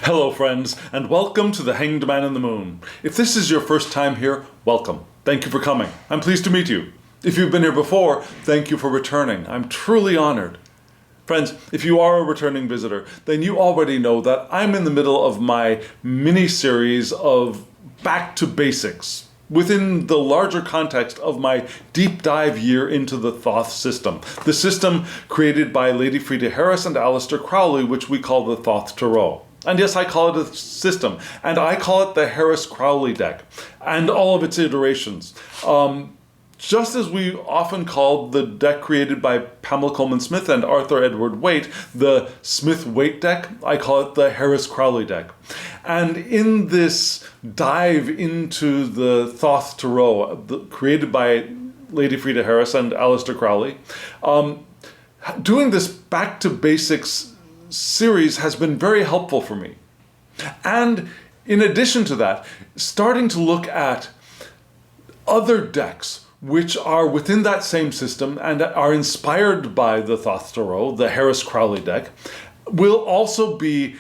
Hello friends, and welcome to The Hanged Man in the Moon. If this is your first time here, welcome. Thank you for coming. I'm pleased to meet you. If you've been here before, thank you for returning. I'm truly honored. Friends, if you are a returning visitor, then you already know that I'm in the middle of my mini-series of Back to Basics, within the larger context of my deep dive year into the Thoth system, the system created by Lady Frida Harris and Harris-Crowley, which we call the Thoth Tarot. And yes, I call it a system, and I call it the Harris-Crowley deck, and all of its iterations. Just as we often called the deck created by Pamela Coleman Smith and Arthur Edward Waite the Smith-Waite deck, I call it the Harris-Crowley deck. And in this dive into the Thoth Tarot, created by Lady Frida Harris and Harris-Crowley, doing this Back to Basics series has been very helpful for me. And in addition to that, starting to look at other decks which are within that same system and are inspired by the Thoth Tarot, the Harris-Crowley deck, will also be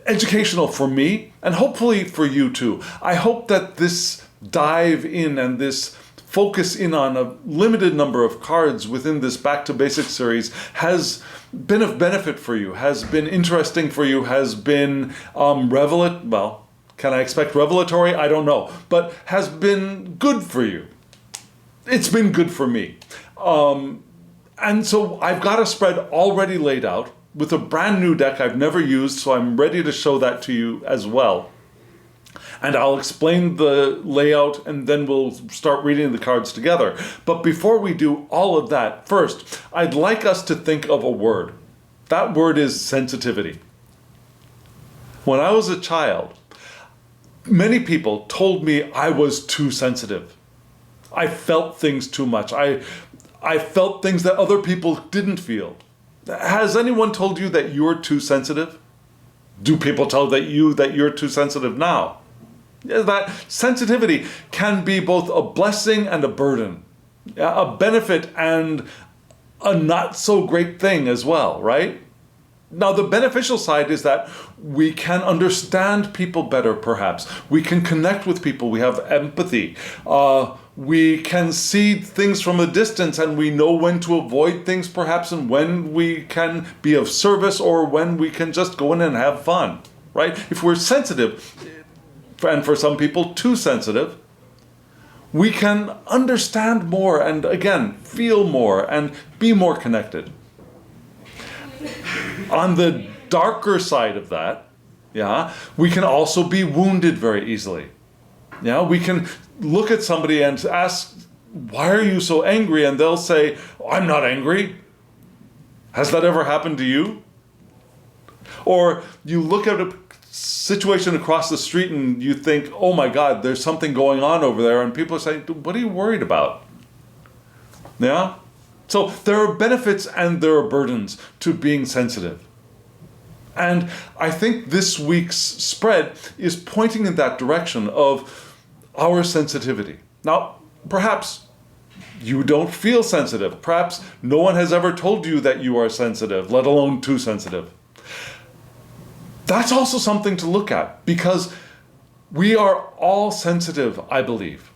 educational for me and hopefully for you too. I hope that this dive in and this focus in on a limited number of cards within this Back to Basics series has been of benefit for you, has been interesting for you, has been well, can I expect revelatory? I don't know, but has been good for you. It's been good for me. And so I've got a spread already laid out with a brand new deck I've never used, so I'm ready to show that to you as well. And I'll explain the layout and then we'll start reading the cards together. But before we do all of that, first, I'd like us to think of a word. That word is sensitivity. When I was a child, many people told me I was too sensitive. I felt things too much. I felt things that other people didn't feel. Has anyone told you that you're too sensitive? Do people tell that you're too sensitive now? That sensitivity can be both a blessing and a burden, a benefit and a not so great thing as well, right? Now, the beneficial side is that we can understand people better, perhaps. We can connect with people. We have empathy. We can see things from a distance and we know when to avoid things, perhaps, and when we can be of service or when we can just go in and have fun, right? If we're sensitive, and for some people too sensitive, we can understand more and again feel more and be more connected. On the darker side of that, we can also be wounded very easily. We can look at somebody and ask, why are you so angry? And they'll say, I'm not angry. Has that ever happened to you? Or you look at a situation across the street and you think, oh my God, there's something going on over there, and people are saying, what are you worried about? So there are benefits and there are burdens to being sensitive. And I think this week's spread is pointing in that direction of our sensitivity. Now, perhaps you don't feel sensitive. Perhaps no one has ever told you that you are sensitive, let alone too sensitive. That's also something to look at because we are all sensitive, I believe.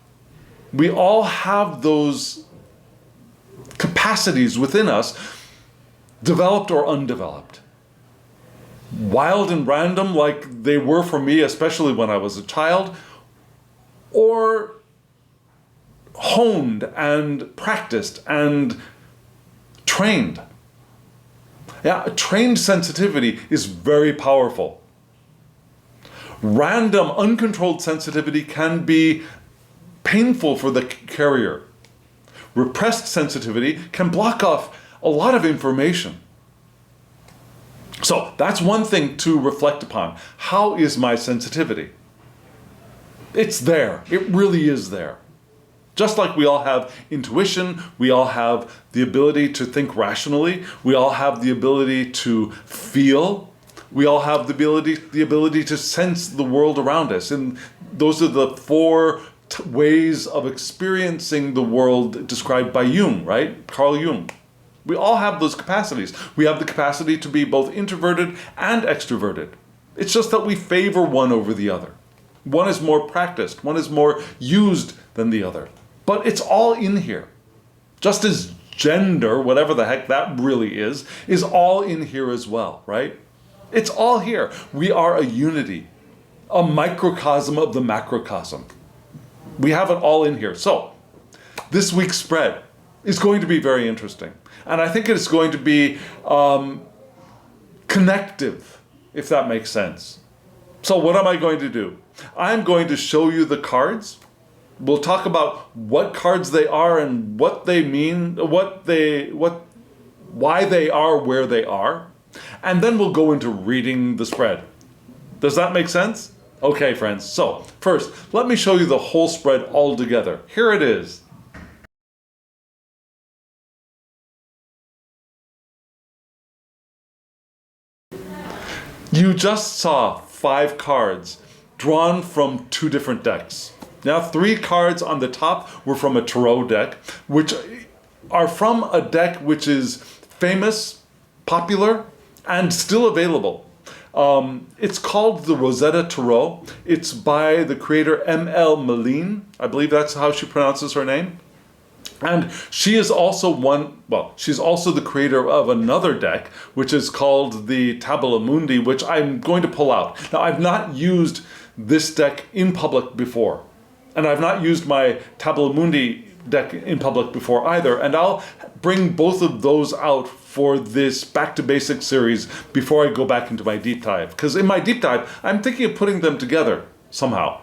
We all have those capacities within us, developed or undeveloped. Wild and random like they were for me, especially when I was a child, or honed and practiced and trained. A trained sensitivity is very powerful. Random, uncontrolled sensitivity can be painful for the carrier. Repressed sensitivity can block off a lot of information. So that's one thing to reflect upon. How is my sensitivity? It's there. It really is there. Just like we all have intuition, we all have the ability to think rationally, we all have the ability to feel, we all have the ability to sense the world around us. And those are the four ways of experiencing the world described by Jung, right? Carl Jung. We all have those capacities. We have the capacity to be both introverted and extroverted. It's just that we favor one over the other. One is more practiced, one is more used than the other. But it's all in here. Just as gender, whatever the heck that really is all in here as well, right? It's all here. We are a unity, a microcosm of the macrocosm. We have it all in here. So, this week's spread is going to be very interesting. And I think it is going to be connective, if that makes sense. So what am I going to do? I'm going to show you the cards. We'll talk about what cards they are and what they mean, why they are where they are. And then we'll go into reading the spread. Does that make sense? Okay, friends. So first, let me show you the whole spread all together. Here it is. You just saw 5 cards drawn from 2 different decks. Now 3 cards on the top were from a tarot deck, which are from a deck which is famous, popular, and still available. It's called the Rosetta Tarot. It's by the creator M.L. Malin. I believe that's how she pronounces her name. And she is also she's also the creator of another deck, which is called the Tabula Mundi, which I'm going to pull out. Now, I've not used this deck in public before, and I've not used my Tabula Mundi deck in public before either, and I'll bring both of those out for this Back to Basics series before I go back into my deep dive. Because in my deep dive, I'm thinking of putting them together somehow.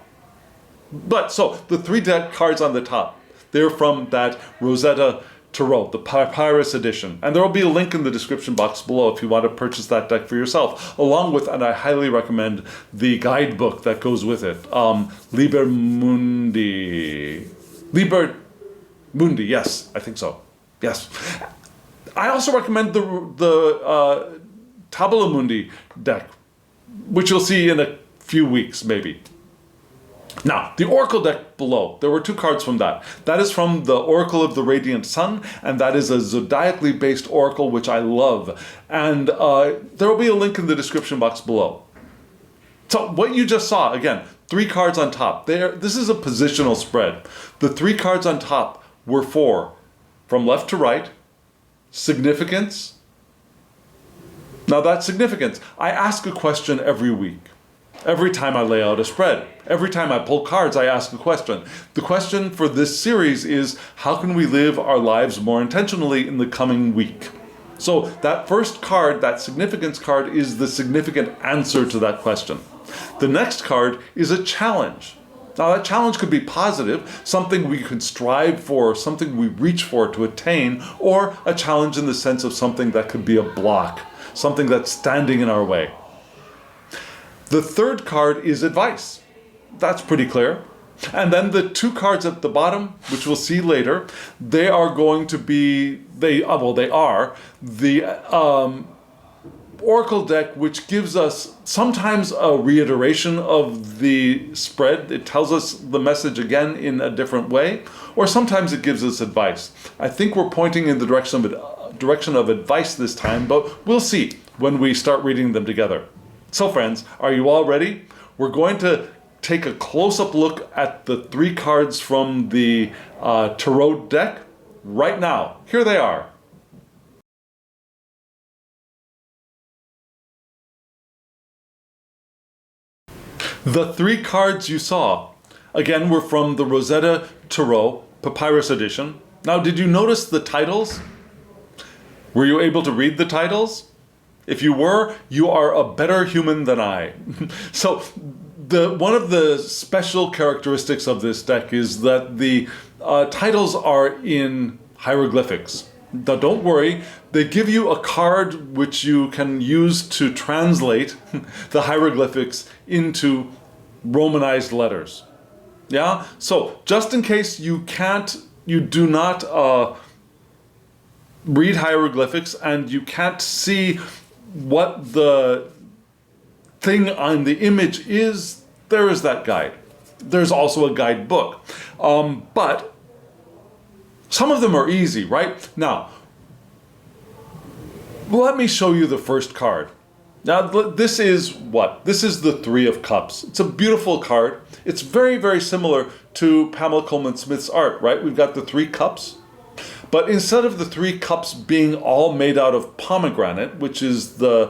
But so, the 3 deck cards on the top, they're from that Rosetta Tarot, the Papyrus edition. And there will be a link in the description box below if you want to purchase that deck for yourself, along with, and I highly recommend, the guidebook that goes with it, Liber Mundi, yes, I think so, yes. I also recommend the Tabula Mundi deck, which you'll see in a few weeks, maybe. Now, the Oracle deck below, there were 2 cards from that. That is from the Oracle of the Radiant Sun, and that is a zodiacally based oracle, which I love. And there will be a link in the description box below. So what you just saw, again, 3 cards on top. This is a positional spread. The 3 cards on top were for, from left to right, significance. Now that's significance. I ask a question every week. Every time I lay out a spread, every time I pull cards, I ask a question. The question for this series is, how can we live our lives more intentionally in the coming week? So that first card, that significance card, is the significant answer to that question. The next card is a challenge. Now that challenge could be positive, something we could strive for, something we reach for to attain, or a challenge in the sense of something that could be a block, something that's standing in our way. The third card is advice. That's pretty clear. And then the 2 cards at the bottom, which we'll see later, they are going to be, they are the Oracle deck, which gives us sometimes a reiteration of the spread. It tells us the message again in a different way, or sometimes it gives us advice. I think we're pointing in the direction of advice this time, but we'll see when we start reading them together. So friends, are you all ready? We're going to take a close-up look at the 3 cards from the Tarot deck right now. Here they are. The 3 cards you saw, again, were from the Rosetta Tarot Papyrus edition. Now, did you notice the titles? Were you able to read the titles? If you were, you are a better human than I. So, one of the special characteristics of this deck is that the titles are in hieroglyphics. Now, don't worry, they give you a card which you can use to translate the hieroglyphics into Romanized letters. Yeah? So, just in case you do not read hieroglyphics and you can't see what the thing on the image is, there is that guide. There's also a guidebook. But some of them are easy, right? Now, Let me show you the first card. Now, this is what? This is the Three of Cups. It's a beautiful card. It's very, very similar to Pamela Coleman Smith's art, right? We've got the three cups. But instead of the three cups being all made out of pomegranate, which is the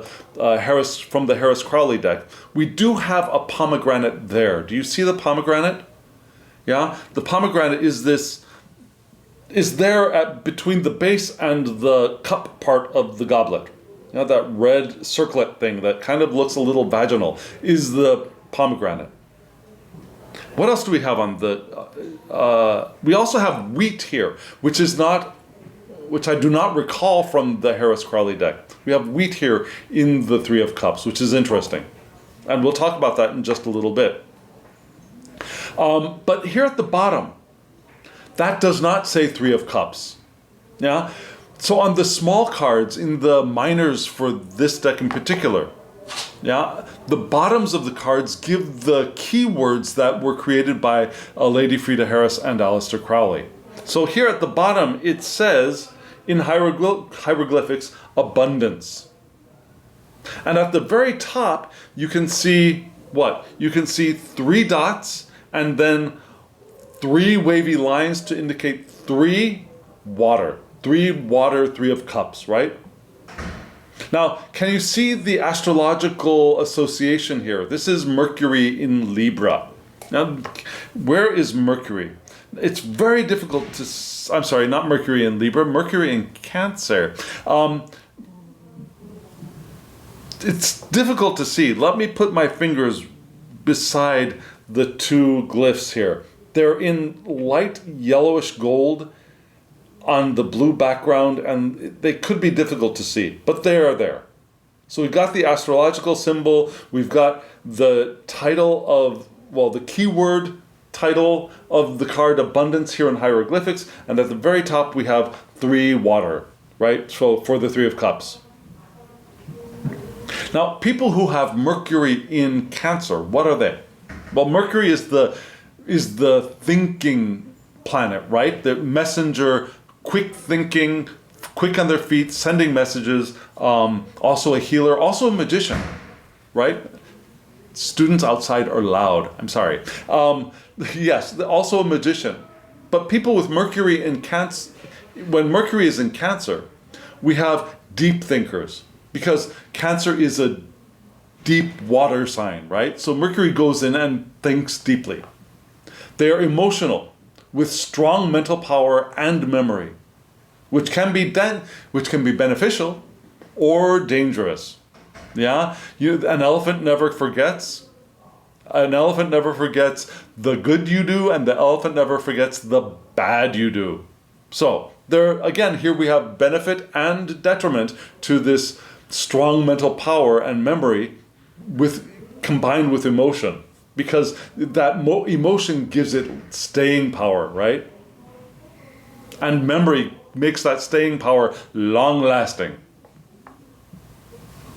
from the Harris-Crowley deck, we do have a pomegranate there. Do you see the pomegranate? Yeah, the pomegranate is there between the base and the cup part of the goblet. You know, that red circlet thing that kind of looks a little vaginal is the pomegranate. What else do we have on the... we also have wheat here, which I do not recall from the Harris-Crowley deck. We have wheat here in the Three of Cups, which is interesting. And we'll talk about that in just a little bit. But here at the bottom, that does not say Three of Cups. Yeah? So on the small cards in the minors for this deck in particular, yeah, the bottoms of the cards give the keywords that were created by Lady Frida Harris and Aleister Crowley. So here at the bottom, it says in hieroglyphics, abundance. And at the very top, you can see what? You can see three dots and then three wavy lines to indicate three water, Three of Cups, right? Now, can you see the astrological association here? This is Mercury in Libra. Now, where is Mercury? It's very difficult to... I'm sorry, not Mercury in Libra, Mercury in Cancer. It's difficult to see. Let me put my fingers beside the two glyphs here. They're in light yellowish gold on the blue background, and they could be difficult to see, but they are there. So we've got the astrological symbol, we've got the title of, well, the keyword title of the card abundance here in hieroglyphics, and at the very top we have three water, right? So for the Three of Cups. Now, people who have Mercury in Cancer, what are they? Well, Mercury is the thinking planet, right? The messenger, quick thinking, quick on their feet, sending messages, also a healer, also a magician, right? Students outside are loud, I'm sorry. Yes, also a magician. But people with Mercury in Cancer, when Mercury is in Cancer, we have deep thinkers, because Cancer is a deep water sign, right? So Mercury goes in and thinks deeply. They are emotional, with strong mental power and memory, which can be beneficial or dangerous. Yeah, an elephant never forgets. An elephant never forgets the good you do, and the elephant never forgets the bad you do. So there again, here we have benefit and detriment to this strong mental power and memory, combined with emotion. Because that emotion gives it staying power, right? And memory makes that staying power long-lasting.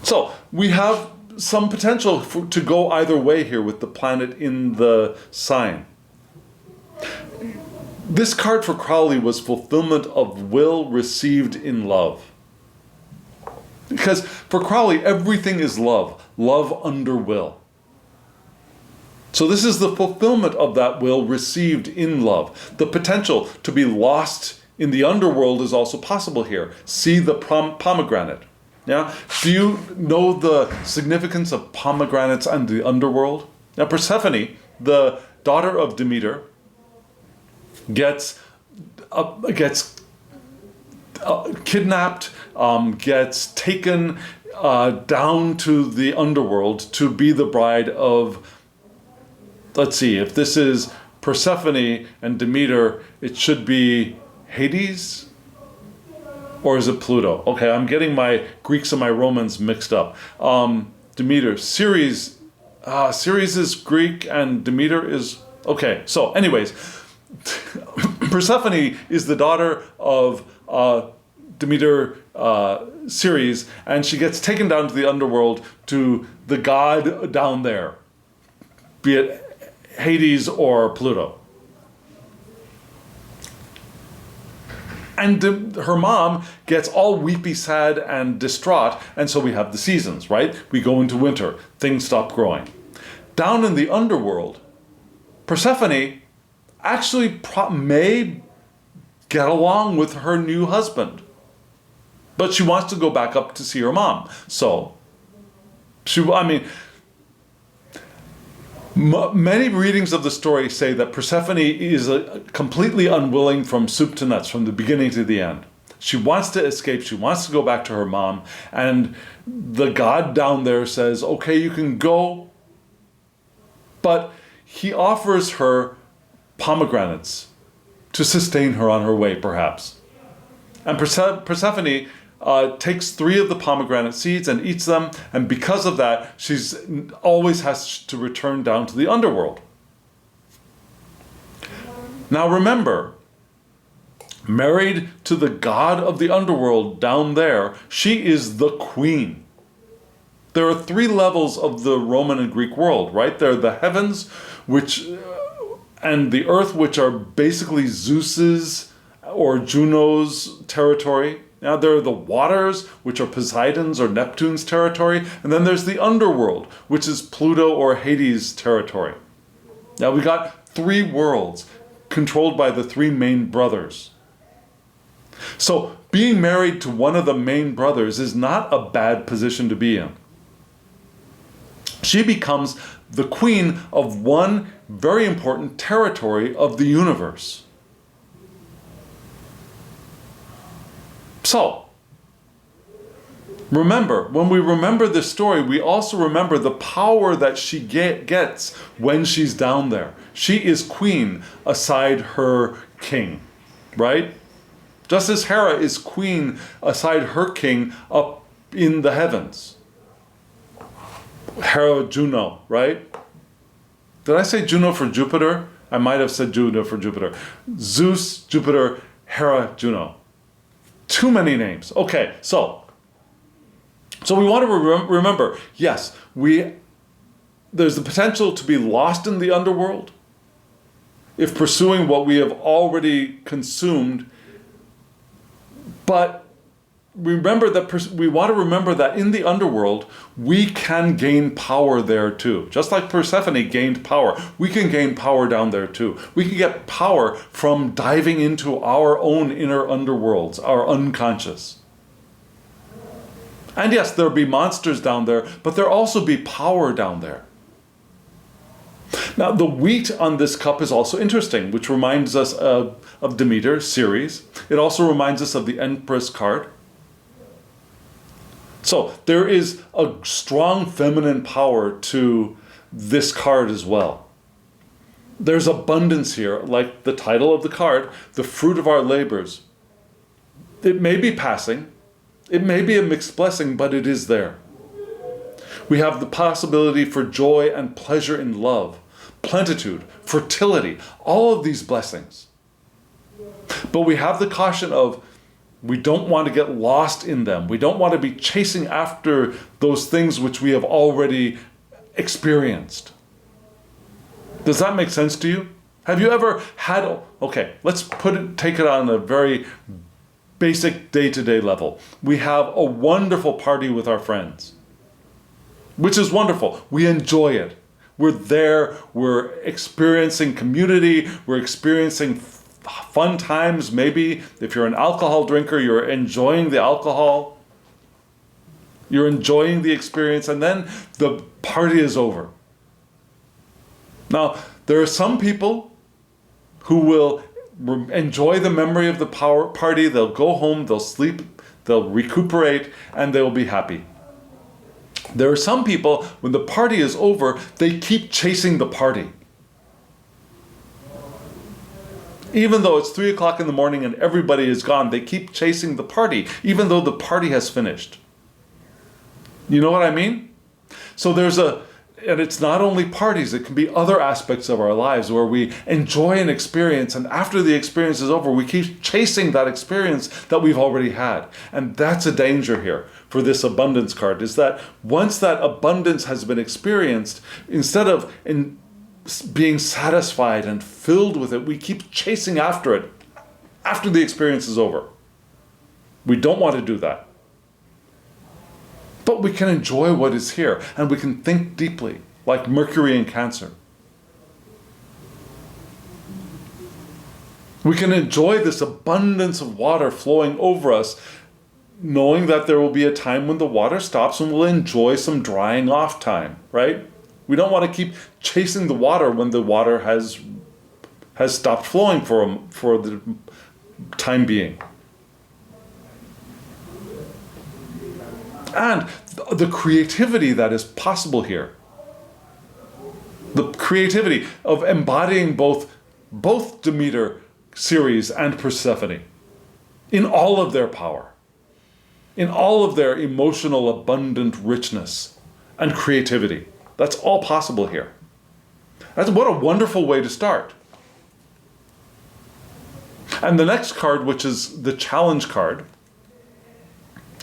So we have some potential to go either way here with the planet in the sign. This card for Crowley was fulfillment of will received in love. Because for Crowley, everything is love. Love under will. So this is the fulfillment of that will received in love. The potential to be lost in the underworld is also possible here. See the pomegranate. Yeah? Do you know the significance of pomegranates and the underworld? Now Persephone, the daughter of Demeter, gets kidnapped, gets taken down to the underworld to be the bride of... Let's see, if this is Persephone and Demeter, it should be Hades? Or is it Pluto? Okay, I'm getting my Greeks and my Romans mixed up. Demeter, Ceres is Greek and Demeter is... Okay, so anyways, Persephone is the daughter of Demeter, Ceres, and she gets taken down to the underworld to the god down there, be it Hades or Pluto. And her mom gets all weepy, sad, and distraught, and so we have the seasons, right? We go into winter, things stop growing. Down in the underworld, Persephone actually may get along with her new husband, but she wants to go back up to see her mom. So, many readings of the story say that Persephone is completely unwilling from soup to nuts, from the beginning to the end. She wants to escape. She wants to go back to her mom. And the god down there says, okay, you can go. But he offers her pomegranates to sustain her on her way, perhaps. And Persephone takes 3 of the pomegranate seeds and eats them, and because of that, she's always has to return down to the underworld. Now remember, married to the god of the underworld down there, she is the queen. There are 3 levels of the Roman and Greek world, right? There are the heavens, and the earth, which are basically Zeus's or Juno's territory. Now there are the waters, which are Poseidon's or Neptune's territory, and then there's the underworld, which is Pluto or Hades' territory. Now we got 3 worlds controlled by the 3 main brothers. So being married to one of the main brothers is not a bad position to be in. She becomes the queen of one very important territory of the universe. So, remember, when we remember this story, we also remember the power that she gets when she's down there. She is queen aside her king, right? Just as Hera is queen aside her king up in the heavens. Hera, Juno, right? Did I say Juno for Jupiter? I might have said Juno for Jupiter. Zeus, Jupiter, Hera, Juno. Too many names. Okay, so we want to remember, yes, there's the potential to be lost in the underworld if pursuing what we have already consumed, but remember that we want to remember that in the underworld, we can gain power there too. Just like Persephone gained power, we can gain power down there too. We can get power from diving into our own inner underworlds, our unconscious. And yes, there'll be monsters down there, but there'll also be power down there. Now, the wheat on this cup is also interesting, which reminds us of Demeter, Ceres. It also reminds us of the Empress card. So there is a strong feminine power to this card as well. There's abundance here, like the title of the card, the fruit of our labors. It may be passing, it may be a mixed blessing, but it is there. We have the possibility for joy and pleasure in love, plenitude, fertility, all of these blessings. But we have the caution of we don't want to get lost in them. We don't want to be chasing after those things which we have already experienced. Does that make sense to you? Have you ever had, okay, let's take it on a very basic day-to-day level. We have a wonderful party with our friends, which is wonderful. We enjoy it. We're there, we're experiencing community, we're experiencing fun times. Maybe if you're an alcohol drinker, you're enjoying the alcohol. You're enjoying the experience, and then the party is over. Now, there are some people who will enjoy the memory of the party. They'll go home, they'll sleep, they'll recuperate, and they'll be happy. There are some people, when the party is over, they keep chasing the party. Even though it's 3 o'clock in the morning and everybody is gone, they keep chasing the party, even though the party has finished. You know what I mean? So and it's not only parties, it can be other aspects of our lives where we enjoy an experience, and after the experience is over, we keep chasing that experience that we've already had. And that's a danger here for this abundance card, is that once that abundance has been experienced, instead of being satisfied and filled with it, we keep chasing after it. after the experience is over. We don't want to do that. But we can enjoy what is here, and we can think deeply, like Mercury in Cancer. We can enjoy this abundance of water flowing over us, knowing that there will be a time when the water stops and we'll enjoy some drying off time, right? We don't want to keep chasing the water when the water has stopped flowing for the time being. And the creativity that is possible here. The creativity of embodying both Demeter, Ceres, and Persephone in all of their power, in all of their emotional, abundant richness and creativity. That's all possible here. What a wonderful way to start. And the next card, which is the challenge card,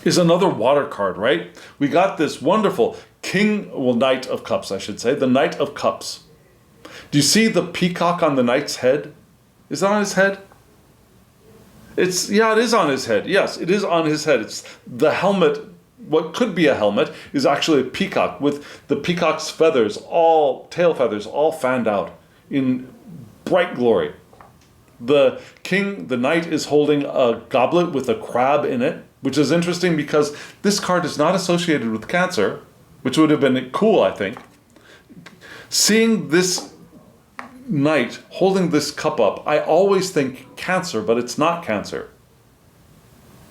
is another water card, right? We got this wonderful Knight of Cups, I should say, the Knight of Cups. Do you see the peacock on the knight's head? Is that on his head? It is on his head. Yes, it is on his head. It's the helmet. What could be a helmet is actually a peacock with the peacock's tail feathers, all fanned out in bright glory. The knight is holding a goblet with a crab in it, which is interesting because this card is not associated with Cancer, which would have been cool, I think. Seeing this knight holding this cup up, I always think Cancer, but it's not Cancer.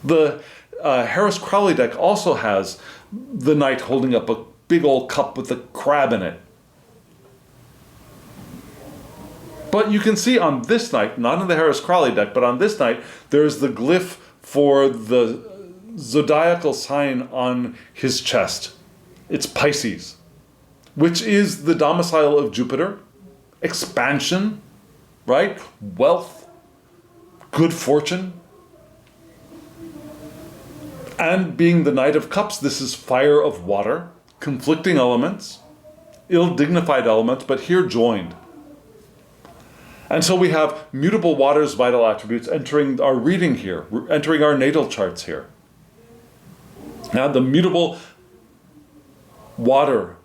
The Harris-Crowley deck also has the knight holding up a big old cup with a crab in it. But you can see on this knight, not in the Harris-Crowley deck, but on this knight, there's the glyph for the zodiacal sign on his chest. It's Pisces, which is the domicile of Jupiter, expansion, right? Wealth, good fortune. And being the Knight of Cups, this is fire of water, conflicting elements, ill-dignified elements, but here joined. And so we have mutable water's vital attributes entering our reading here, entering our natal charts here. Now the mutable water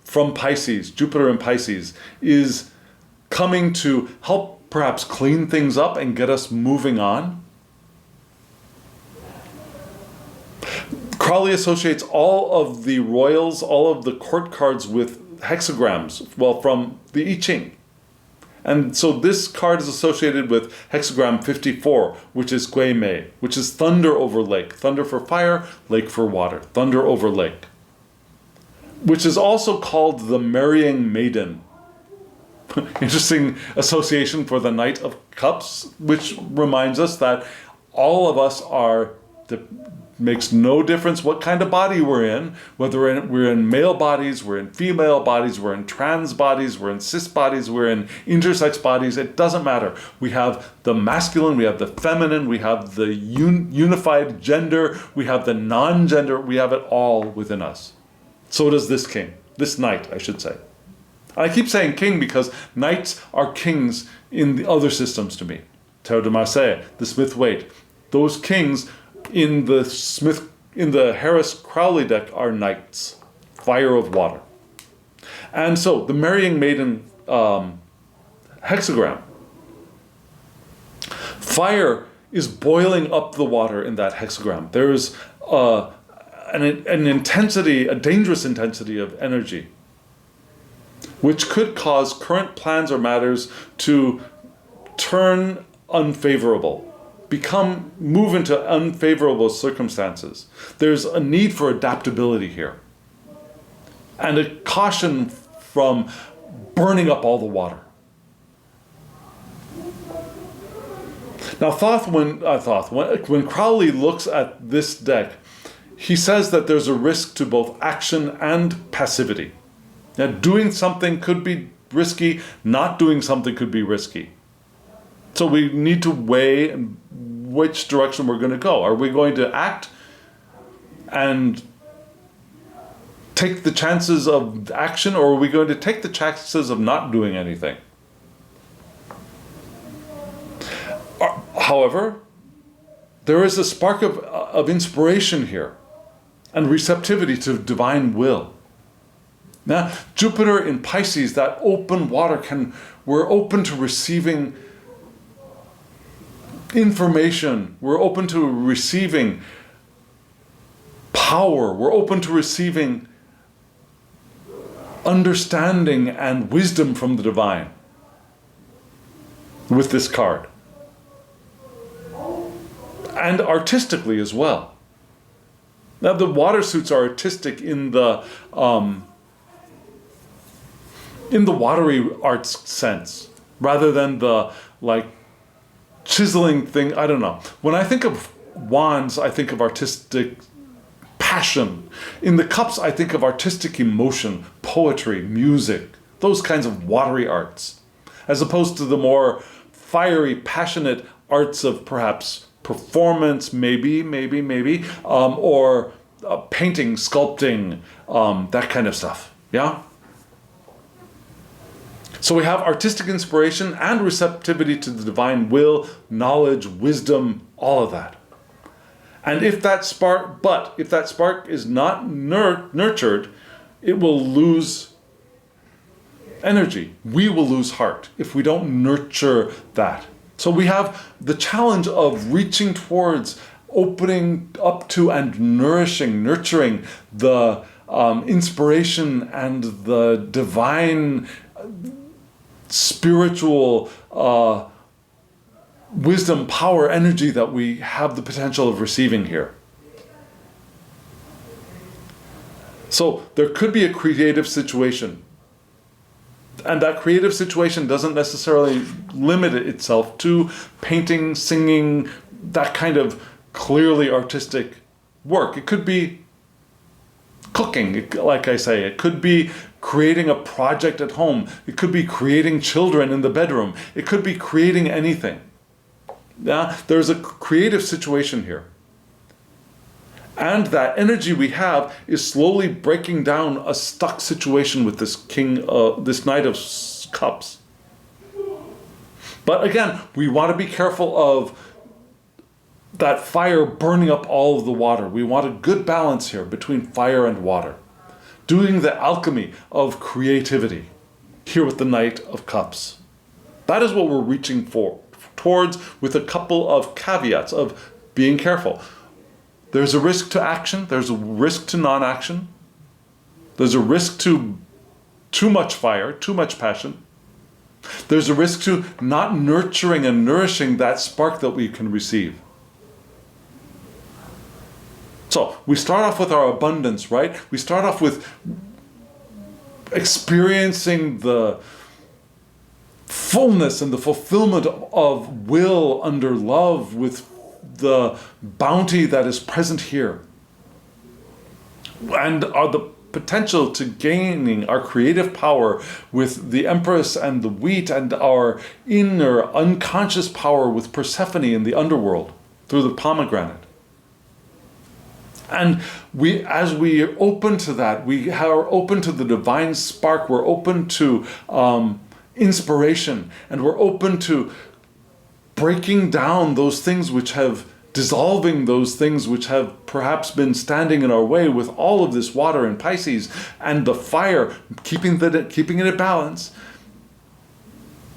from Pisces, Jupiter in Pisces, is coming to help perhaps clean things up and get us moving on. Crowley associates all of the royals, all of the court cards with hexagrams, from the I Ching. And so this card is associated with hexagram 54, which is Gui Mei, which is thunder over lake. Thunder for fire, lake for water. Thunder over lake. Which is also called the marrying maiden. Interesting association for the Knight of Cups, which reminds us that all of us makes no difference what kind of body we're in, whether we're in male bodies, we're in female bodies, we're in trans bodies, we're in cis bodies, we're in intersex bodies, it doesn't matter. We have the masculine, we have the feminine, we have the unified gender, we have the non-gender, we have it all within us. So does this knight, I should say. I keep saying king because knights are kings in the other systems to me. Tarot de Marseille, the Smith-Waite. Those kings in the Harris-Crowley deck are knights, fire of water. And so the marrying maiden hexagram, fire is boiling up the water in that hexagram. There's an intensity, a dangerous intensity of energy, which could cause current plans or matters to turn unfavorable, move into unfavorable circumstances. There's a need for adaptability here, and a caution from burning up all the water. Now, when Crowley looks at this deck, he says that there's a risk to both action and passivity. Now, doing something could be risky, not doing something could be risky. So we need to weigh which direction we're going to go. Are we going to act and take the chances of action, or are we going to take the chances of not doing anything? However, there is a spark of inspiration here and receptivity to divine will. Now, Jupiter in Pisces, that open water, we're open to receiving information, we're open to receiving power, we're open to receiving understanding and wisdom from the divine with this card. And artistically as well. Now the water suits are artistic in the watery arts sense, rather than the like chiseling thing. I don't know. When I think of wands, I think of artistic passion. In the cups, I think of artistic emotion, poetry, music, those kinds of watery arts, as opposed to the more fiery, passionate arts of perhaps performance, maybe, or painting, sculpting, that kind of stuff. Yeah? So we have artistic inspiration and receptivity to the divine will, knowledge, wisdom, all of that. And if that spark is not nurtured, it will lose energy. We will lose heart if we don't nurture that. So we have the challenge of reaching towards, opening up to and nurturing the inspiration and the divine spiritual wisdom, power, energy that we have the potential of receiving here. So there could be a creative situation. And that creative situation doesn't necessarily limit itself to painting, singing, that kind of clearly artistic work. It could be cooking, like I say. It could be creating a project at home. It could be creating children in the bedroom. It could be creating anything. Yeah? There's a creative situation here. And that energy we have is slowly breaking down a stuck situation with this this Knight of Cups. But again, we want to be careful of that fire burning up all of the water. We want a good balance here between fire and water. Doing the alchemy of creativity here with the Knight of Cups. That is what we're reaching towards, with a couple of caveats of being careful. There's a risk to action, there's a risk to non-action, there's a risk to too much fire, too much passion. There's a risk to not nurturing and nourishing that spark that we can receive. So we start off with our abundance, right? We start off with experiencing the fullness and the fulfillment of will under love, with the bounty that is present here, and are the potential to gaining our creative power with the Empress and the wheat, and our inner unconscious power with Persephone in the underworld through the pomegranate. And as we are open to that, we are open to the divine spark, we're open to inspiration, and we're open to breaking down those things which have, dissolving those things which have perhaps been standing in our way, with all of this water in Pisces and the fire, keeping it in balance,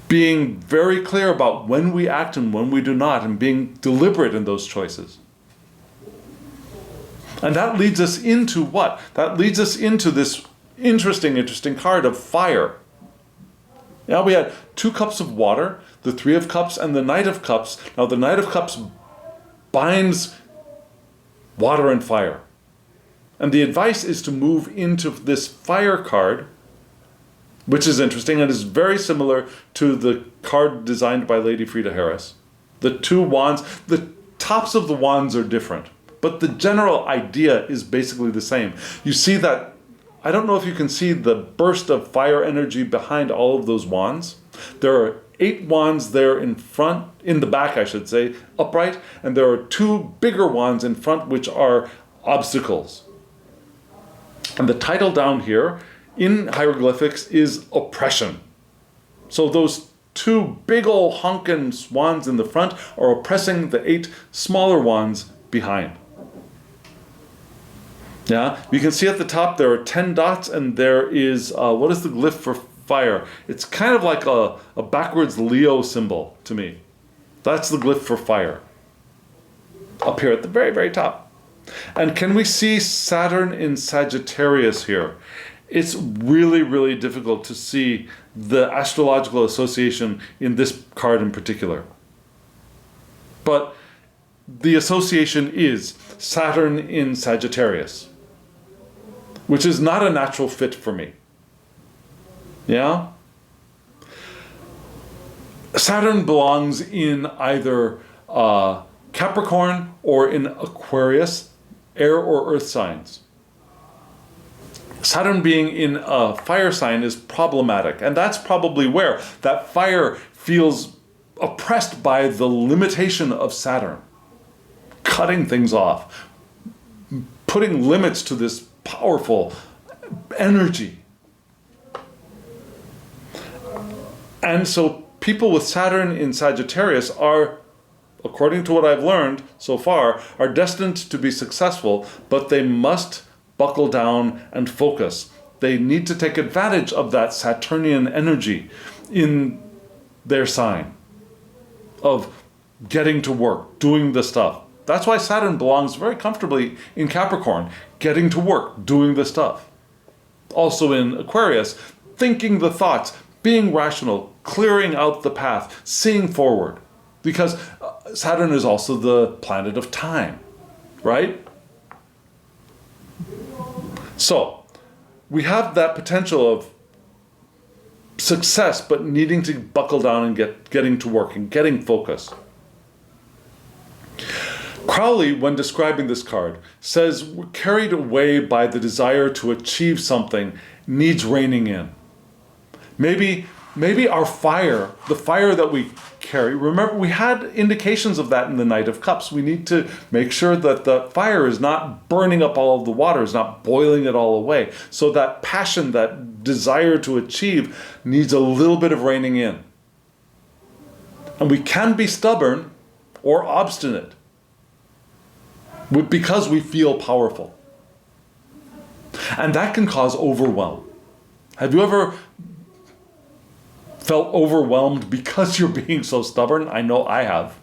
being very clear about when we act and when we do not, and being deliberate in those choices. And that leads us into what? That leads us into this interesting card of fire. Now we had 2 cups of water, the 3 of Cups and the Knight of Cups. Now the Knight of Cups binds water and fire. And the advice is to move into this fire card, which is interesting and is very similar to the card designed by Lady Frida Harris. The 2 wands, the tops of the wands are different, but the general idea is basically the same. You see that, I don't know if you can see the burst of fire energy behind all of those wands. There are 8 wands there in front, in the back I should say, upright, and there are 2 bigger wands in front which are obstacles. And the title down here in hieroglyphics is oppression. So those 2 big ol' honkin' wands in the front are oppressing the 8 smaller wands behind. Yeah, you can see at the top there are 10 dots, and there is, what is the glyph for fire? It's kind of like a backwards Leo symbol to me. That's the glyph for fire. Up here at the very, very top. And can we see Saturn in Sagittarius here? It's really, really difficult to see the astrological association in this card in particular. But the association is Saturn in Sagittarius, which is not a natural fit for me. Yeah? Saturn belongs in either Capricorn or in Aquarius, air or earth signs. Saturn being in a fire sign is problematic, and that's probably where that fire feels oppressed by the limitation of Saturn, cutting things off, putting limits to this powerful energy. And so people with Saturn in Sagittarius are, according to what I've learned so far, are destined to be successful, but they must buckle down and focus. They need to take advantage of that Saturnian energy in their sign of getting to work, doing the stuff. That's why Saturn belongs very comfortably in Capricorn, getting to work, doing the stuff. Also in Aquarius, thinking the thoughts, being rational, clearing out the path, seeing forward. Because Saturn is also the planet of time, right? So, we have that potential of success, but needing to buckle down and getting to work and getting focus. Crowley, when describing this card, says we're carried away by the desire to achieve something, needs reining in. Maybe our fire, the fire that we carry, remember we had indications of that in the Knight of Cups. We need to make sure that the fire is not burning up all of the water, is not boiling it all away. So that passion, that desire to achieve needs a little bit of reining in. And we can be stubborn or obstinate because we feel powerful. And that can cause overwhelm. Have you ever felt overwhelmed because you're being so stubborn? I know I have.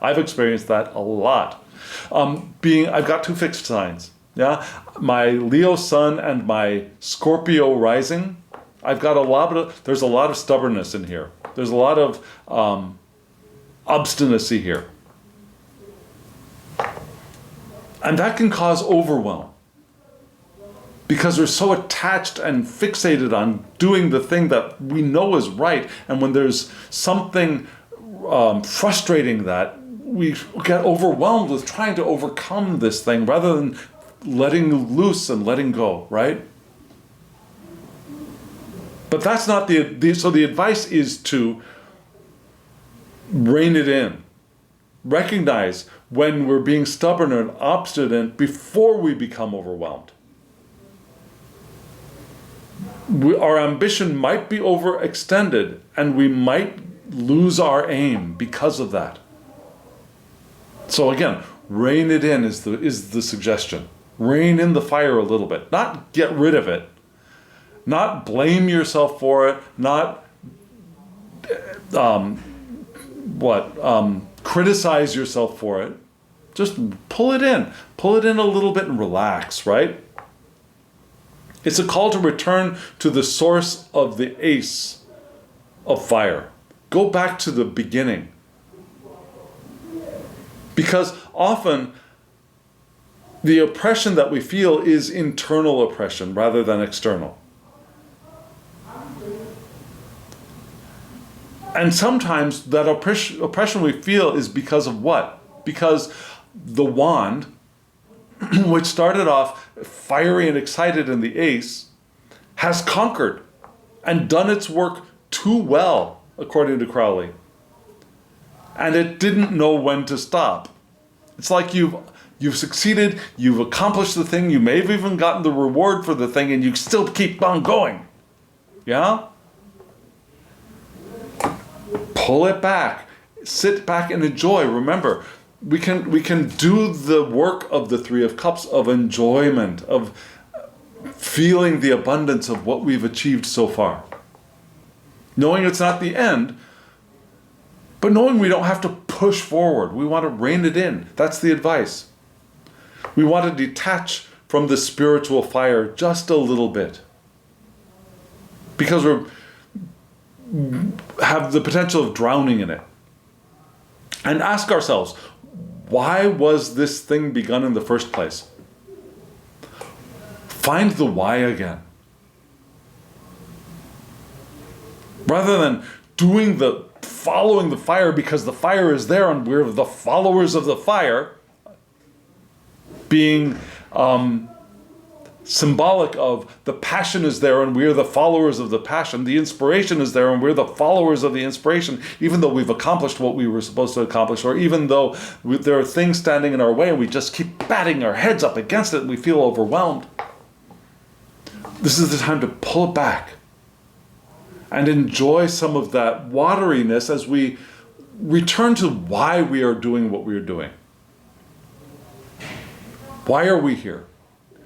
I've experienced that a lot. I've got 2 fixed signs. Yeah, my Leo sun and my Scorpio rising. There's a lot of stubbornness in here. There's a lot of obstinacy here. And that can cause overwhelm, because we're so attached and fixated on doing the thing that we know is right. And when there's something frustrating that, we get overwhelmed with trying to overcome this thing rather than letting loose and letting go, right? But that's not so the advice is to rein it in. Recognize when we're being stubborn and obstinate before we become overwhelmed. Our ambition might be overextended, and we might lose our aim because of that. So again, rein it in is the suggestion. Rein in the fire a little bit, not get rid of it, not blame yourself for it, not criticize yourself for it. Just pull it in a little bit and relax, right? It's a call to return to the source of the ace of fire. Go back to the beginning. Because often the oppression that we feel is internal oppression rather than external. And sometimes that oppression we feel is because of what? Because the wand, which started off fiery and excited in the ace, has conquered and done its work too well, according to Crowley. And it didn't know when to stop. It's like you've succeeded, you've accomplished the thing, you may have even gotten the reward for the thing, and you still keep on going. Yeah? pull it back, sit back and enjoy. Remember, we can do the work of the Three of Cups, of enjoyment, of feeling the abundance of what we've achieved so far. Knowing it's not the end, but knowing we don't have to push forward. We want to rein it in. That's the advice. We want to detach from the spiritual fire just a little bit, because we have the potential of drowning in it. And ask ourselves, why was this thing begun in the first place? Find the why again. Rather than following the fire because the fire is there and we're the followers of the fire, being symbolic of the passion is there and we're the followers of the passion. The inspiration is there and we're the followers of the inspiration, even though we've accomplished what we were supposed to accomplish, or even though there are things standing in our way and we just keep batting our heads up against it and we feel overwhelmed. This is the time to pull it back and enjoy some of that wateriness as we return to why we are doing what we are doing. Why are we here?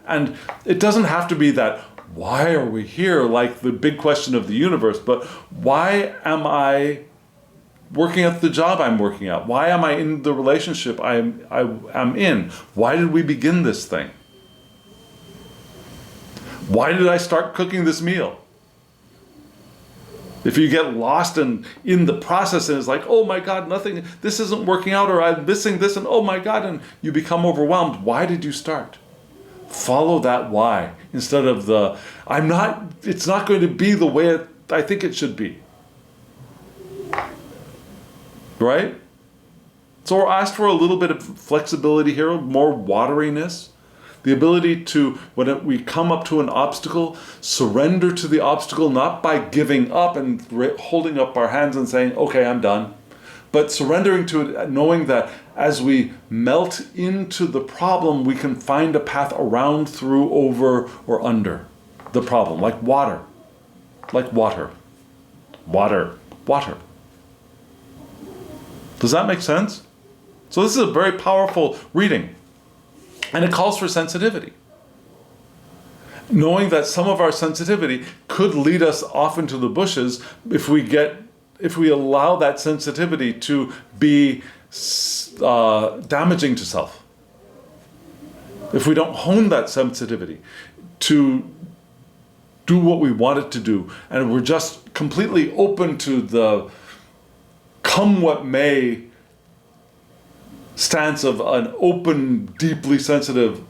And it doesn't have to be that, why are we here, like the big question of the universe, but why am I working at the job I'm working at? Why am I in the relationship I am in? Why did we begin this thing? Why did I start cooking this meal? If you get lost in the process and it's like, oh my God, this isn't working out, or I'm missing this, and oh my God, and you become overwhelmed. Why did you start? Follow that why instead of it's not going to be the way I think it should be. Right? So we're asked for a little bit of flexibility here, more wateriness. The ability to, when we come up to an obstacle, surrender to the obstacle, not by giving up and holding up our hands and saying, okay, I'm done, but surrendering to it, knowing that as we melt into the problem, we can find a path around, through, over, or under the problem, like water. Like water. Water. Water. Does that make sense? So this is a very powerful reading. And it calls for sensitivity. Knowing that some of our sensitivity could lead us off into the bushes if we allow that sensitivity to be damaging to self. If we don't hone that sensitivity to do what we want it to do, and we're just completely open to the come what may stance of an open, deeply sensitive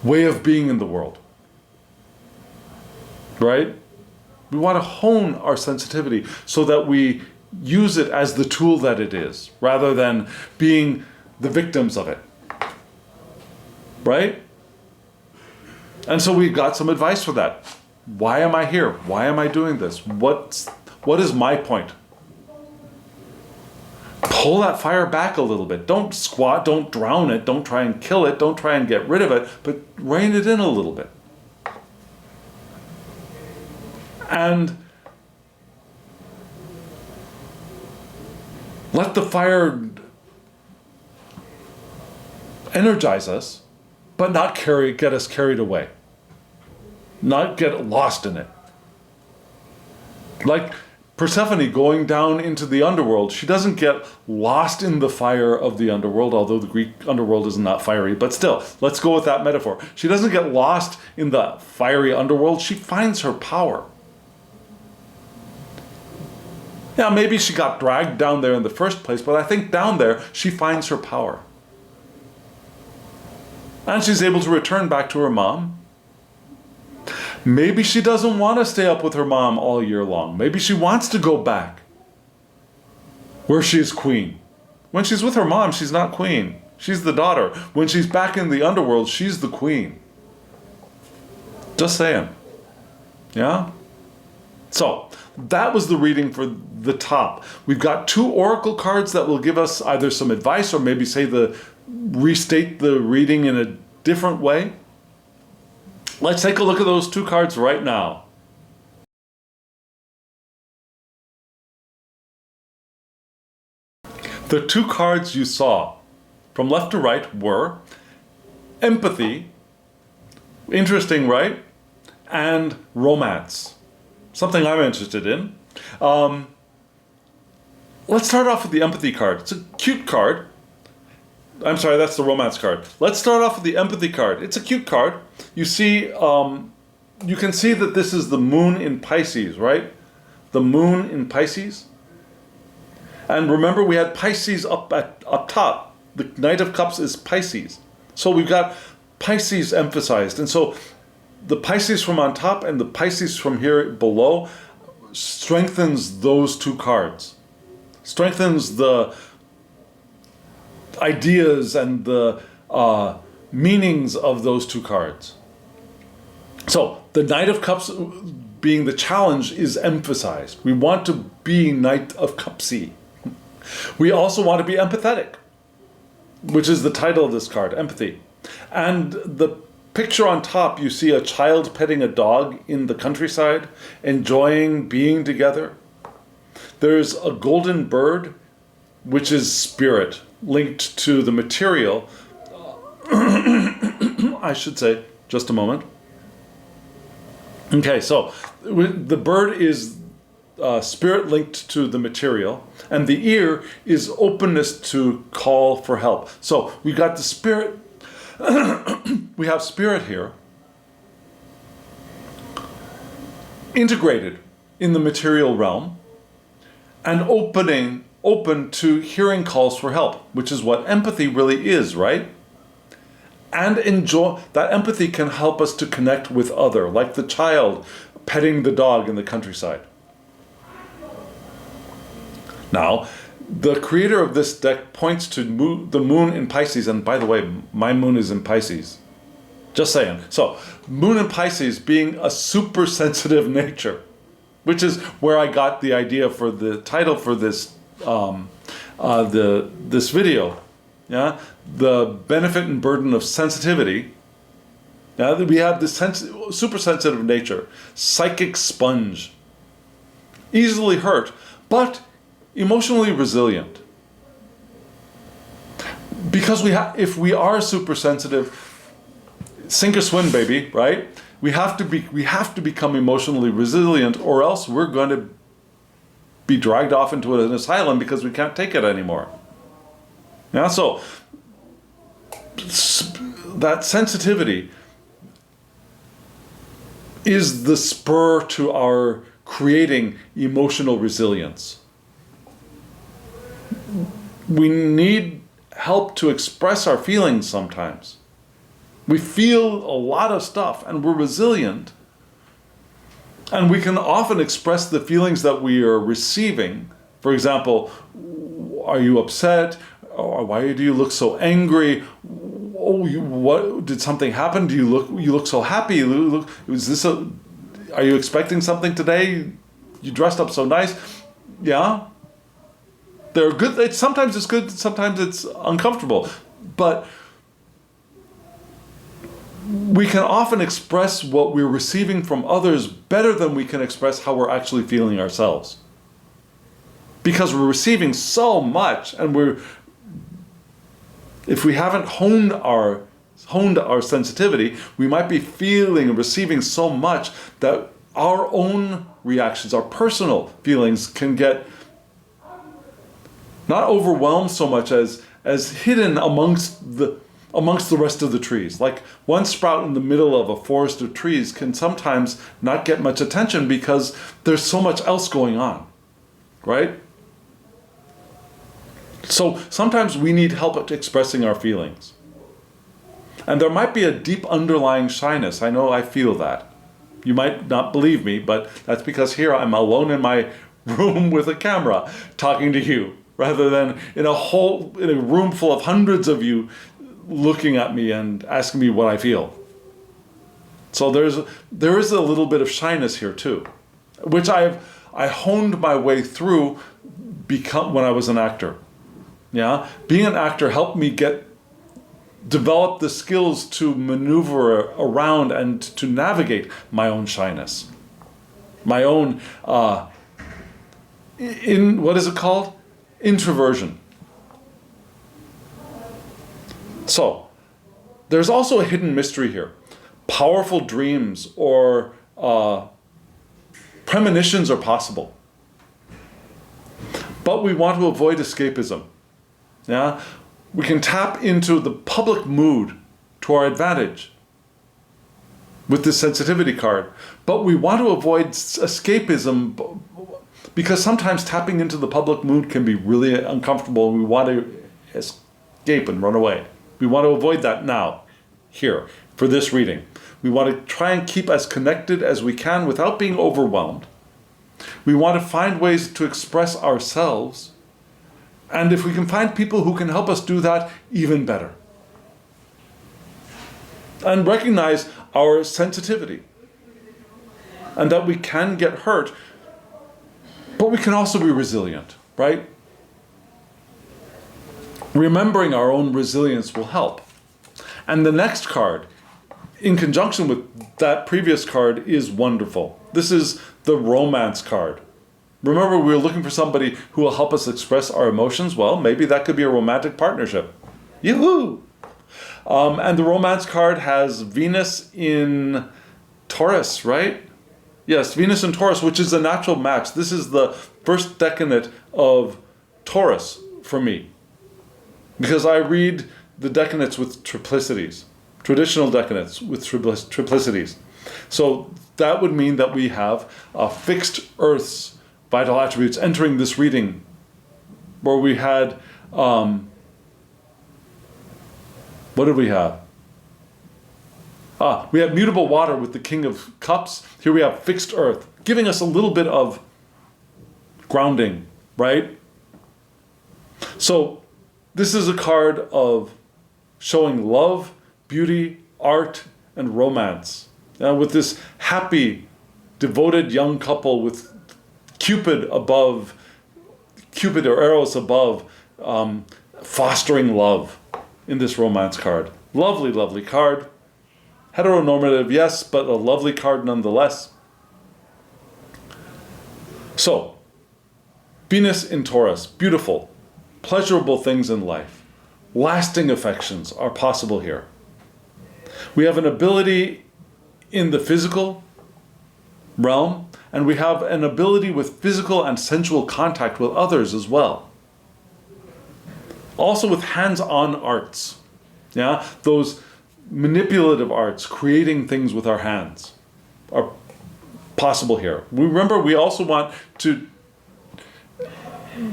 way of being in the world, right? We want to hone our sensitivity so that we use it as the tool that it is, rather than being the victims of it, right? And so we've got some advice for that. Why am I here? Why am I doing this? What is my point? Pull that fire back a little bit. Don't squat, don't drown it, don't try and kill it, don't try and get rid of it, but rein it in a little bit. And let the fire energize us, but not get us carried away. Not get lost in it. Like Persephone going down into the underworld, she doesn't get lost in the fire of the underworld, although the Greek underworld is not fiery, but still, let's go with that metaphor. She doesn't get lost in the fiery underworld, she finds her power. Yeah, maybe she got dragged down there in the first place, but I think down there, she finds her power. And she's able to return back to her mom. Maybe she doesn't want to stay up with her mom all year long. Maybe she wants to go back where she's queen. When she's with her mom, she's not queen. She's the daughter. When she's back in the underworld, she's the queen. Just saying. Yeah? So, that was the reading for the top. We've got 2 oracle cards that will give us either some advice or maybe restate the reading in a different way. Let's take a look at those 2 cards right now. The two cards you saw from left to right were empathy, interesting, right? And romance, something I'm interested in. Let's start off with the empathy card. It's a cute card. I'm sorry, that's the romance card. Let's start off with the empathy card. It's a cute card. You see, you can see that this is the moon in Pisces, right? The moon in Pisces. And remember, we had Pisces up top. The Knight of Cups is Pisces. So we've got Pisces emphasized. And so the Pisces from on top and the Pisces from here below strengthens those two cards. Strengthens the ideas and the meanings of those two cards. So the Knight of Cups being the challenge is emphasized. We want to be Knight of Cupsy. We also want to be empathetic, which is the title of this card, empathy. And the picture on top, you see a child petting a dog in the countryside, enjoying being together. There's a golden bird, which is spirit, linked to the material. I should say, just a moment. Okay, so the bird is spirit linked to the material, and the ear is openness to call for help. So we got the spirit, we have spirit here, integrated in the material realm, and open to hearing calls for help, which is what empathy really is, right? And enjoy that empathy can help us to connect with other, like the child petting the dog in the countryside. Now, the creator of this deck points to the moon in Pisces, and by the way, my moon is in Pisces. Just saying. So, moon in Pisces being a super sensitive nature, which is where I got the idea for the title for this this video. Yeah, the benefit and burden of sensitivity. Now we have this super sensitive nature, psychic sponge, easily hurt, but emotionally resilient. Because if we are super sensitive, sink or swim, baby, right? We have to become emotionally resilient, or else we're going to be dragged off into an asylum because we can't take it anymore. Yeah, so that sensitivity is the spur to our creating emotional resilience. We need help to express our feelings sometimes. We feel a lot of stuff and we're resilient. And we can often express the feelings that we are receiving. For example, are you upset? Or why do you look so angry? Oh, what did something happen? You look so happy. Are you expecting something today? You dressed up so nice. Yeah. They're good. Sometimes it's good, sometimes it's uncomfortable. But we can often express what we're receiving from others better than we can express how we're actually feeling ourselves. Because we're receiving so much, and if we haven't honed our sensitivity, we might be feeling and receiving so much that our own reactions, our personal feelings can get not overwhelmed so much as hidden amongst the rest of the trees. Like one sprout in the middle of a forest of trees can sometimes not get much attention because there's so much else going on, right? So sometimes we need help at expressing our feelings. And there might be a deep underlying shyness. I know I feel that. You might not believe me, but that's because here I'm alone in my room with a camera talking to you, rather than in a room full of hundreds of you looking at me and asking me what I feel. So there is a little bit of shyness here too, which I honed my way through when I was an actor. Yeah, being an actor helped me develop the skills to maneuver around and to navigate my own shyness, my own what is it called? Introversion. So, there's also a hidden mystery here. Powerful dreams or premonitions are possible. But we want to avoid escapism. Yeah? We can tap into the public mood to our advantage with this sensitivity card. But we want to avoid escapism because sometimes tapping into the public mood can be really uncomfortable. We want to escape and run away. We want to avoid that now, here, for this reading. We want to try and keep as connected as we can without being overwhelmed. We want to find ways to express ourselves. And if we can find people who can help us do that, even better. And recognize our sensitivity. And that we can get hurt, but we can also be resilient, right? Remembering our own resilience will help. And the next card, in conjunction with that previous card, is wonderful. This is the romance card. Remember, we were looking for somebody who will help us express our emotions. Well, maybe that could be a romantic partnership. Yoo-hoo! And the romance card has Venus in Taurus, right? Yes, Venus in Taurus, which is a natural match. This is the first decade of Taurus for me. Because I read the decanates with triplicities, traditional decanates with triplicities. So that would mean that we have fixed Earth's vital attributes entering this reading, where we had, what did we have? We have mutable water with the King of Cups. Here we have fixed Earth, giving us a little bit of grounding, right? So this is a card of showing love, beauty, art, and romance. With this happy, devoted young couple with Cupid or Eros above, fostering love in this romance card. Lovely, lovely card. Heteronormative, yes, but a lovely card nonetheless. So, Venus in Taurus, beautiful, pleasurable things in life. Lasting affections are possible here. We have an ability in the physical realm, and we have an ability with physical and sensual contact with others as well. Also with hands-on arts. Yeah, those manipulative arts, creating things with our hands, are possible here. Remember, we also want to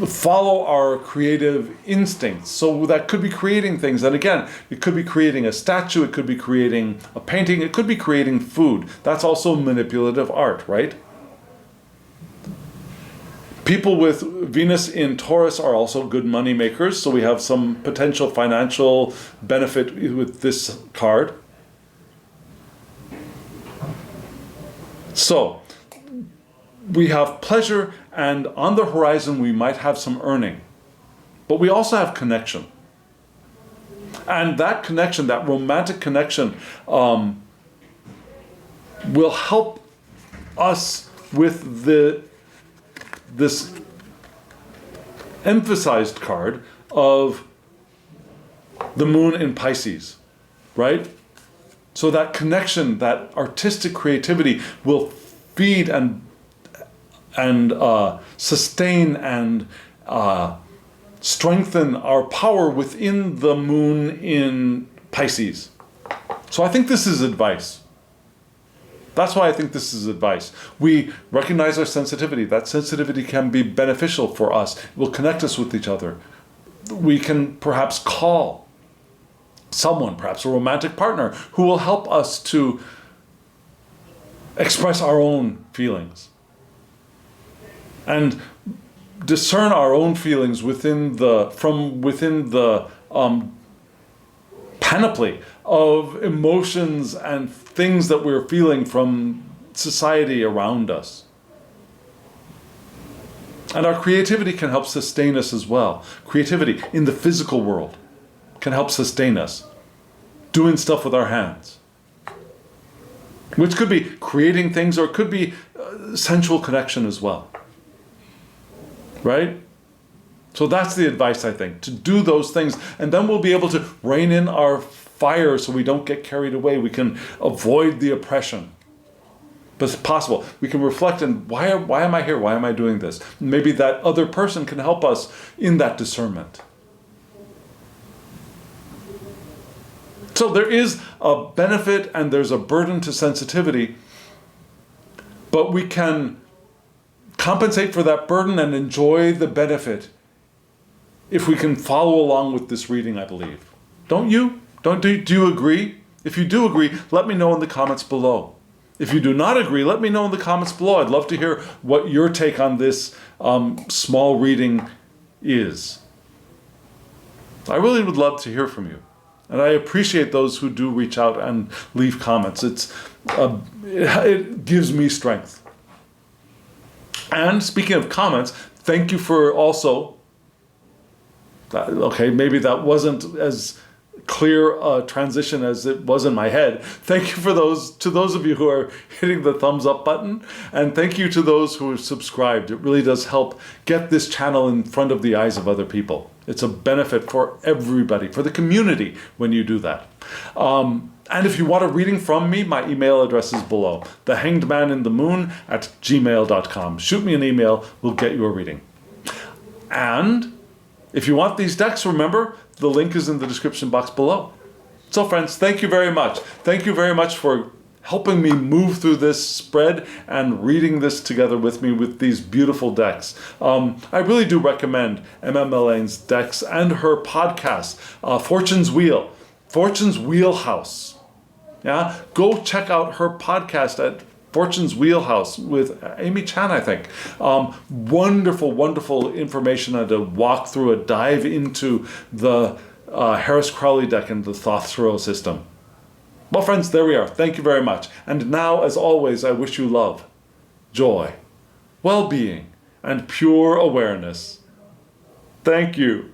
follow our creative instincts. So that could be creating things. And again, it could be creating a statue, it could be creating a painting, it could be creating food. That's also manipulative art, right? People with Venus in Taurus are also good money makers, so we have some potential financial benefit with this card. So, we have pleasure, and on the horizon we might have some earning. But we also have connection. And that connection, that romantic connection, will help us with this emphasized card of the moon in Pisces, right? So that connection, that artistic creativity will feed and sustain and strengthen our power within the moon in Pisces. So I think this is advice. That's why I think this is advice. We recognize our sensitivity. That sensitivity can be beneficial for us. It will connect us with each other. We can perhaps call someone, perhaps a romantic partner, who will help us to express our own feelings and discern our own feelings from within the panoply of emotions and things that we're feeling from society around us. And our creativity can help sustain us as well. Creativity in the physical world can help sustain us. Doing stuff with our hands. Which could be creating things, or it could be sensual connection as well. Right? So that's the advice, I think, to do those things. And then we'll be able to rein in our fire so we don't get carried away. We can avoid the oppression. But it's possible. We can reflect on why am I here? Why am I doing this? Maybe that other person can help us in that discernment. So there is a benefit and there's a burden to sensitivity, but we can compensate for that burden and enjoy the benefit if we can follow along with this reading, I believe. Don't you? Do you agree? If you do agree, let me know in the comments below. If you do not agree, let me know in the comments below. I'd love to hear what your take on this small reading is. I really would love to hear from you. And I appreciate those who do reach out and leave comments. It gives me strength. And speaking of comments, thank you for also, okay, maybe that wasn't as clear a transition as it was in my head. Thank you to those of you who are hitting the thumbs up button, and thank you to those who have subscribed. It really does help get this channel in front of the eyes of other people. It's a benefit for everybody, for the community when you do that. And if you want a reading from me, my email address is below, thehangedmaninthemoon@gmail.com. Shoot me an email, we'll get you a reading. And if you want these decks, remember, the link is in the description box below. So friends, thank you very much. Thank you very much for helping me move through this spread and reading this together with me with these beautiful decks. I really do recommend MMLane's decks and her podcast, Fortune's Wheelhouse. Yeah, go check out her podcast at Fortune's Wheelhouse with Amy Chan, I think. Wonderful, wonderful information and a walk through, a dive into the Harris-Crowley deck and the Thoth Tarot system. Well, friends, there we are. Thank you very much. And now, as always, I wish you love, joy, well-being, and pure awareness. Thank you.